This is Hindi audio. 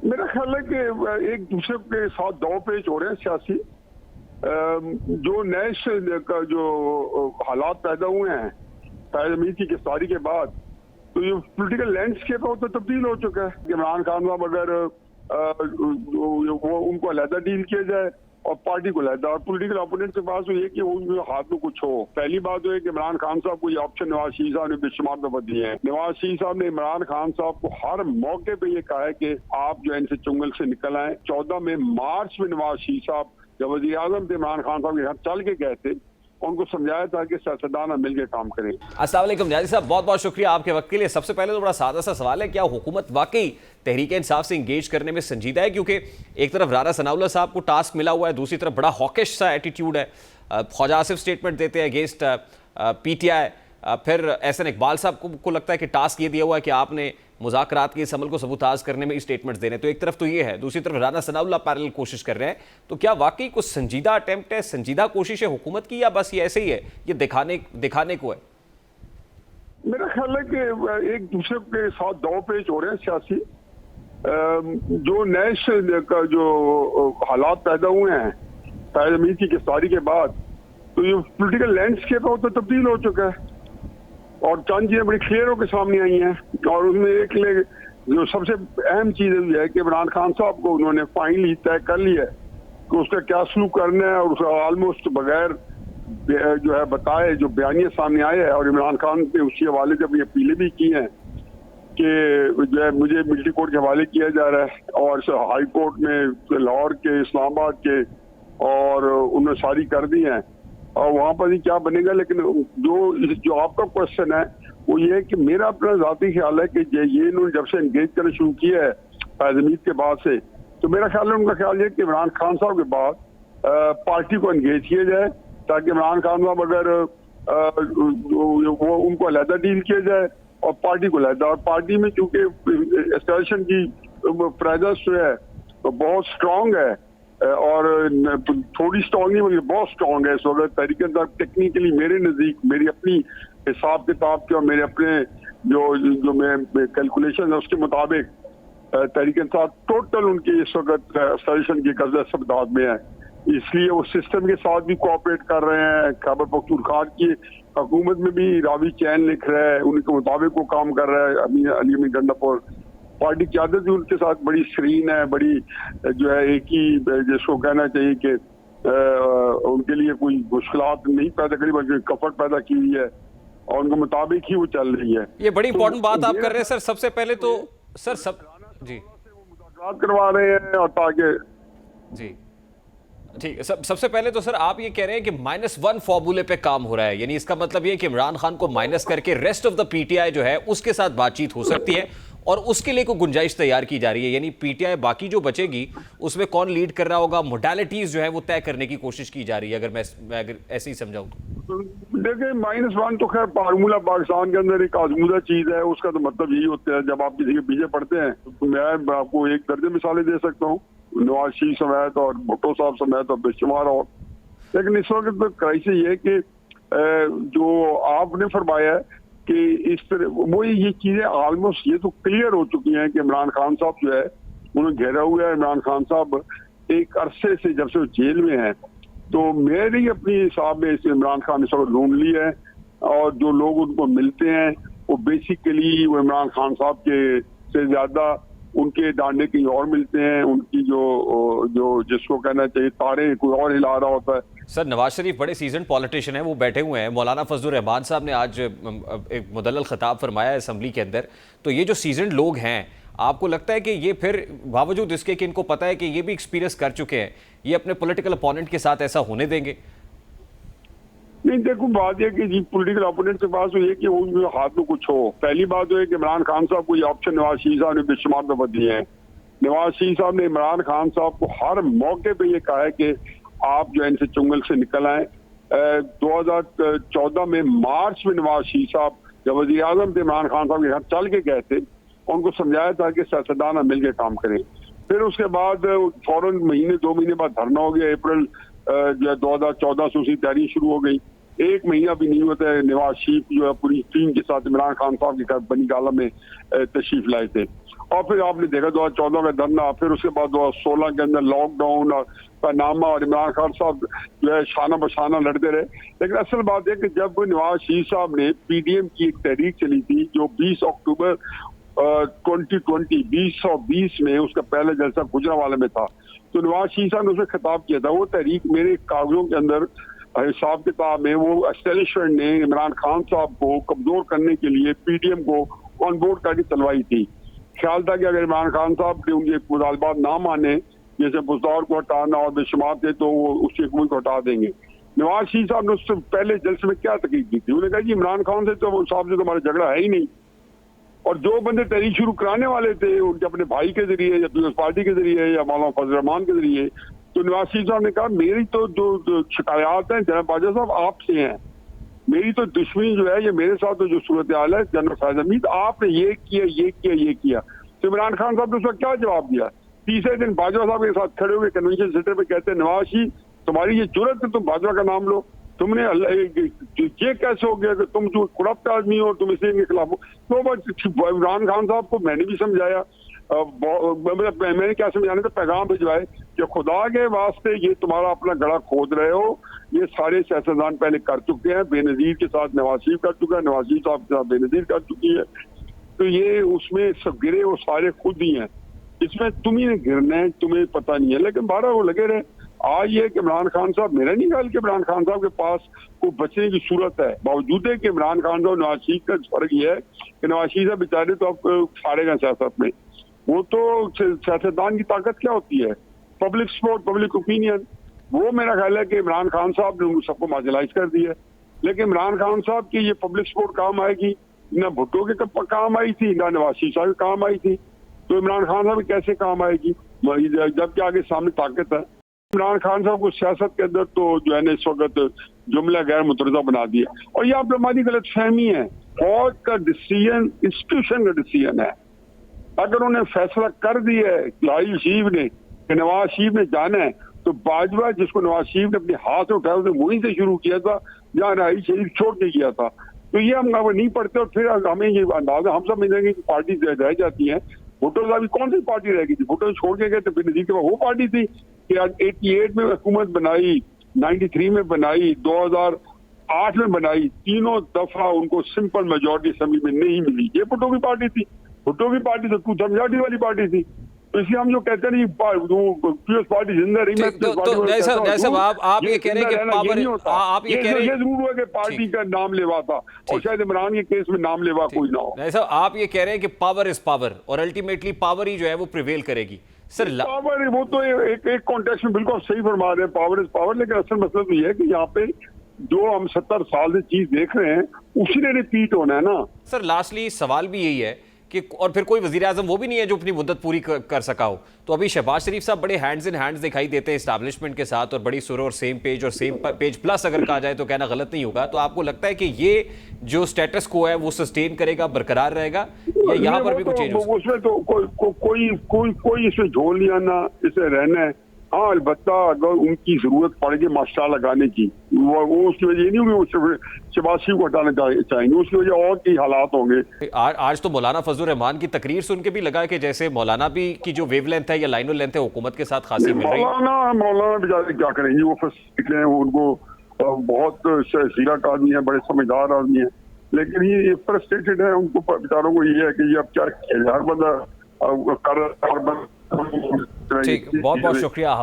मेरा ख्याल है कि एक दूसरे के साथ दाव पेच हो रहे हैं सियासी। जो नए का जो हालात पैदा हुए हैं शायद अमीर की गिरफ्तारी के बाद, तो ये पॉलिटिकल लैंडस्केप है तो तब्दील हो चुका है। इमरान खान साहब अगर वो उनको अलहदा डील किया जाए और पार्टी को अलहदा, और पॉलिटिकल अपोनेंट के पास तो ये कि उनके हाथ में कुछ हो। पहली बात तो है कि इमरान खान साहब को ये ऑप्शन नवाज शरीफ साहब ने बेशुमार दफा दिए हैं। नवाज शरीफ साहब ने इमरान खान साहब को हर मौके पे ये कहा है कि आप जो है इनसे चुंगल से निकल आए। 14 मार्च में नवाज शरीफ साहब जब वज़ीर आज़म थे इमरान खान साहब के घर चल के गए थे, उनको समझाया था कि सियासतदान मिलकर काम करें। अस्सलाम वालेकुम नियाज़ी साहब, बहुत बहुत शुक्रिया आपके वक्त के लिए। सबसे पहले तो बड़ा सादा सा सवाल है, क्या हुकूमत वाकई तहरीक इंसाफ से इंगेज करने में संजीदा है? क्योंकि एक तरफ राना सनाउल्लाह साहब को टास्क मिला हुआ है, दूसरी तरफ बड़ा हॉकिश सा एटीट्यूड है। ख्वाजा आसिफ स्टेटमेंट देते हैं अगेंस्ट पीटीआई, फिर एहसन इकबाल साहब को लगता है कि टास्क ये दिया हुआ है कि आपने मुज़ाकरात के इस अमल को सबूताज करने में स्टेटमेंट्स देने। तो एक तरफ तो ये है, दूसरी तरफ राना सनाउल्लाह पैरेलल कोशिश कर रहे हैं। तो क्या वाकई कुछ संजीदा अटेम्प्ट है, संजीदा कोशिश है हुकूमत की, या बस ये ऐसे ही है, ये दिखाने को है? मेरा ख्याल है कि एक दूसरे के साथ दाव पेच हो रहे हैं सियासी। जो नए का जो हालात पैदा हुए हैं शायद अमीर की गिरफ्तारी के बाद, तो ये पॉलिटिकल लैंडस्केप है तो तब्दील हो चुका है और चंद चीजें बड़ी क्लियर होकर सामने आई हैं। और उसमें एक जो सबसे अहम चीज ये है कि इमरान खान साहब को उन्होंने फाइनली तय कर लिया है कि उसका क्या सलूक करना है, और उसका ऑलमोस्ट बगैर जो है बताए जो बयानिया सामने आए हैं। और इमरान खान ने उसी हवाले से अपनी अपीलें भी की हैं कि जो है मुझे मिलिट्री कोर्ट के हवाले किया जा रहा है, और हाई कोर्ट में लाहौर के, इस्लामाबाद के, और उन्होंने सारी कर दी हैं। और वहाँ पर ही क्या बनेगा। लेकिन जो आपका क्वेश्चन है वो ये है कि मेरा अपना जाती ख्याल है कि ये इन्होंने जब से एंगेज करना शुरू किया है फैज हमीद के बाद से, तो मेरा ख्याल है उनका ख्याल है कि इमरान खान साहब के बाद पार्टी को एंगेज किया जाए, ताकि इमरान खान साहब अगर वो उनको अलहदा डील किया जाए और पार्टी को अलहदा। और पार्टी में चूंकि एस्टेब्लिशमेंट की प्रेजेंस जो है तो बहुत स्ट्रांग है, और थोड़ी स्ट्रांग नहीं बल्कि बहुत स्ट्रांग है इस वक्त तहरीक इंसाफ। टेक्निकली मेरे नज़दीक, मेरी अपनी हिसाब किताब के और मेरे अपने जो मैं कैलकुलेशन है उसके मुताबिक तहरीक इंसाफ टोटल उनकी इस वक्त सजेशन की कब्जा सबदाद में है। इसलिए वो सिस्टम के साथ भी कोऑपरेट कर रहे हैं। खैबर पख्तूनख्वा की हुकूमत में भी रावी चैन लिख रहा है, उनके मुताबिक वो काम कर रहा है। अली अमीन गंडापुर पार्टी की आदत भी उनके साथ बड़ी स्क्रीन है, बड़ी जो है एक ही जिसको कहना चाहिए कि उनके लिए कोई मुश्किलात नहीं पैदा करी बल्कि कफट पैदा की हुई है, और उनके मुताबिक ही वो चल रही है। ये बड़ी इंपॉर्टेंट बात आप कर रहे हैं सर। सबसे पहले तो सर जी मुलाकात करवा रहे हैं, और ताकि जी ठीक है। सबसे पहले तो सर आप ये कह रहे हैं कि -1 फॉर्मूले पे काम हो रहा है, यानी इसका मतलब ये कि इमरान खान को माइनस करके रेस्ट ऑफ द पीटीआई जो है उसके साथ बातचीत हो सकती है, और उसके लिए कोई गुंजाइश तैयार की जा रही है। यानी पीटीआई बाकी जो बचेगी उसमें कौन लीड कर रहा होगा, मोडालिटीज जो है वो तय करने की कोशिश की जा रही है, अगर मैं अगर ऐसे ही समझाऊं तो। देखिए -1 तो खैर फार्मूला पाकिस्तान के अंदर एक आजमूदा चीज है। उसका तो मतलब यही होता है, जब आप किसी के पीछे पड़ते हैं तो मैं आपको एक दर्जन मिसालें दे सकता हूँ, नवाज शरीफ समेत और भुट्टो साहब समेत और बेशुमार। और लेकिन इस वक्त तो क्राइसिस ये कि जो आपने फरमाया कि इस तरह वो ये चीजें ऑलमोस्ट ये तो क्लियर हो चुकी हैं कि इमरान खान साहब जो है उन्हें घेरा हुआ है। इमरान खान साहब एक अरसे से जब से वो जेल में है, तो मेरी अपनी हिसाब में इस इमरान खान ने सब ढूंढ ली है, और जो लोग उनको मिलते हैं वो बेसिकली वो इमरान खान साहब के से ज्यादा उनके डांडे कहीं और मिलते हैं। उनकी जो जिसको कहना चाहिए तारे कोई और हिला रहा होता है। सर नवाज शरीफ बड़े सीजन पॉलिटिशियन है, वो बैठे हुए हैं। मौलाना फजलुर रहमान साहब ने आज एक मुदल्लल खिताब फरमाया असेंबली के अंदर। तो ये जो सीजन लोग हैं, आपको लगता है कि ये फिर बावजूद इसके कि इनको पता है कि ये भी एक्सपीरियंस कर चुके हैं, ये अपने पॉलिटिकल अपोनेंट के साथ ऐसा होने देंगे? नहीं, देखो बात यह कि जी पॉलिटिकल अपोनेंट के पास तो ये कि उनके हाथ में कुछ हो। पहली बात तो है कि इमरान खान साहब को ये ऑप्शन नवाज शरीफ साहब ने बेशुमार दफा दिए हैं। नवाज शरीफ साहब ने इमरान खान साहब को हर मौके पे ये कहा है कि आप जो है इनसे चुंगल से निकल आए। 2014 मार्च में नवाज शरीफ साहब जब वज़ीर आज़म थे इमरान खान साहब के घर चल के गए थे, उनको समझाया था कि सियासतदान मिलकर काम करें। फिर उसके बाद फौरन 2 महीने बाद धरना हो गया। अप्रैल जो है 2014 से उसकी तैयारी शुरू हो गई। एक महीना भी नहीं होता है नवाज शरीफ जो है पूरी टीम के साथ इमरान खान साहब के घर बनी गाला में तशरीफ लाए थे। और फिर आपने देखा 2014 का धरना, फिर उसके बाद 2016 के अंदर लॉकडाउन और पनामा, और इमरान खान साहब जो है शाना बशाना लड़ते रहे। लेकिन असल बात है कि जब नवाज शरीफ साहब ने पीडीएम की एक तहरीक चली थी जो 20 अक्टूबर 2020 में उसका पहले जलसा गुजरांवाला में था, तो नवाज शरीफ साहब ने उसे खिताब किया था। वो तहरीक मेरे कागजों के अंदर हिसाब किताब में वो एस्टेब्लिशमेंट ने इमरान खान साहब को कमजोर करने के लिए पीडीएम को ऑन बोर्ड करके चलवाई थी। ख्याल था कि अगर इमरान खान साहब ने उनके मुतालबात ना माने, जैसे बुज़दार को हटाना और बेशुमार थे, तो वो उस हुकूमत को हटा देंगे। नवाज शरीफ साहब ने उससे पहले जलसे में क्या तकलीफ दी थी? उन्होंने कहा जी इमरान खान से तो साहब से हमारा झगड़ा है ही नहीं, और जो बंदे तहरीक शुरू कराने वाले थे उनके अपने भाई के जरिए या पीपल्स पार्टी के जरिए या मौलाना फजल रहमान के जरिए, तो नवाज शरीफ साहब ने कहा मेरी तो जो शिकायत है जनाब बाजवा साहब आपसे हैं, मेरी तो दुश्मनी जो है ये मेरे साथ तो जो सूरत हाल है जनरल फैज हमीद आपने ये किया। तो इमरान खान साहब ने उसका क्या जवाब दिया? तीसरे दिन बाजवा साहब के साथ खड़े हुए कन्वेंशन सेंटर पे कहते हैं नवाज शरीफ तुम्हारी ये जुर्रत है तुम बाजवा का नाम लो, तुमने ये कैसे हो गया कि तुम जो करप्ट आदमी हो तुम इसके खिलाफ हो? तो इमरान खान साहब को मैंने भी समझाया, मैंने क्या समझाने का पैगाम भिजवाए कि खुदा के वास्ते ये तुम्हारा अपना गड़ा खोद रहे हो, ये सारे सियासतदान पहले कर चुके हैं, बेनजीर के साथ नवाज शरीफ कर चुका है, नवाज शरीफ साहब के साथ बेनजीर कर चुकी है, तो ये उसमें सब गिरे वो सारे खुद ही हैं, इसमें तुम ही गिरना है, तुम्हें पता नहीं है। लेकिन 12 वो लगे रहे। आज ये कि इमरान खान साहब, मेरा नहीं ख्याल कि इमरान खान साहब के पास कोई बचने की सूरत है, बावजूद है कि इमरान खान साहब नवाज शरीफ का फर्क ये है कि नवाज शरीफ साहब बेचारे तो अब हारे गए सियासत में, वो तो सियासतदान की ताकत क्या होती है? Public support, public opinion. वो मेरा ख्याल है कि इमरान खान साहब ने सबको मार्जिनलाइज कर दिया। लेकिन इमरान खान साहब की ये पब्लिक सपोर्ट काम आएगी? ना भुट्टो के काम आई थी, ना नवाज शरीफ साहब के काम आई थी, तो इमरान खान साहब कैसे काम आएगी जबकि आगे सामने ताकत है? इमरान खान साहब को सियासत के अंदर तो जो है ना इस वक्त जुमला गैर मुतरदा बना दिया। और ये आप हमारी गलत फहमी है, फौज का डिसीजन इंस्टीट्यूशन का डिसीजन है। अगर उन्हें फैसला कर दिया है नवाज शरीफ ने कि नवाज शरीफ ने जाना है, तो बाजवा जिसको नवाज शरीफ ने अपने हाथ में उठाया उसने वहीं से शुरू किया था जहाँ नवाज शरीफ छोड़ के किया था। तो ये हम नहीं पढ़ते और फिर हमें ये अंदाजा हम सब मिलेंगे कि पार्टी रह जाती है। भुट्टो साहब कौन सी पार्टी रहेगी थी? भुट्टो छोड़ के गए थे बेनजीर के बाद, वो पार्टी थी कि 88 में हुकूमत बनाई, 93 में बनाई, 2008 में बनाई, तीनों दफा उनको सिंपल मेजोरिटी असेंबली में नहीं मिली। ये भुट्टो की पार्टी थी, भुट्टो की पार्टी तो 2/3 वाली पार्टी थी। तो इसलिए हम जो कहते हैं पीपल्स पार्टी जिंदा रही, आप ये कह रहे हैं कि पावर, आप ये कह रहे हैं ये जरूर हुआ कि पार्टी का नाम लेवा था और शायद इमरान के केस में नाम लेवा कोई ना हो। साहब आप ये कह रहे हैं कि पावर इज पावर और अल्टीमेटली पावर ही जो है वो प्रिवेल करेगी। सर पावर वो तो एक कॉन्टेक्स्ट में बिल्कुल सही फरमा रहे हैं, पावर इज पावर। लेकिन असल मसला तो ये है कि यहाँ पे जो हम 70 साल से चीज देख रहे हैं उसी ने रिपीट होना है ना। सर लास्टली सवाल भी यही है कि और फिर कोई वजीर आजम वो भी नहीं है जो अपनी मुद्दत पूरी कर सका हो। तो अभी शहबाज शरीफ साहब बड़े हैंड्स इन हैंड्स दिखाई देते हैं एस्टैब्लिशमेंट के साथ और बड़ी सुर और सेम पेज प्लस अगर कहा जाए तो कहना गलत नहीं होगा। तो आपको लगता है कि ये जो स्टेटस को है वो सस्टेन करेगा, बरकरार रहेगा, या यहाँ पर भी कुछ चेंज हो? उसमें तो कोई इसमें झोल नहीं आना, इसे रहना है। हाँ अलबत्ता अगर उनकी जरूरत पड़ेगी मास्टर लगाने की, वो उसकी वजह नहीं होगी वो शहबाज शरीफ को हटाना चाहेंगे, उसकी वजह और की हालात होंगे। आज तो मौलाना फजल रहमान की तकरीर सुन के भी लगा कि जैसे मौलाना भी की जो वेवलेंथ है या लाइनो लेंथ है हुकूमत के साथ खासी मिल रही है। मौलाना बेचारे क्या करेंगे, वो निकले हैं, उनको बहुत सीरत आदमी है, बड़े समझदार आदमी है, लेकिन ये फ्रस्ट्रेटेड है। उनको बेचारों को ये है कि ये अब क्या किया जाए, हर बंदा ठीक, बहुत बहुत शुक्रिया।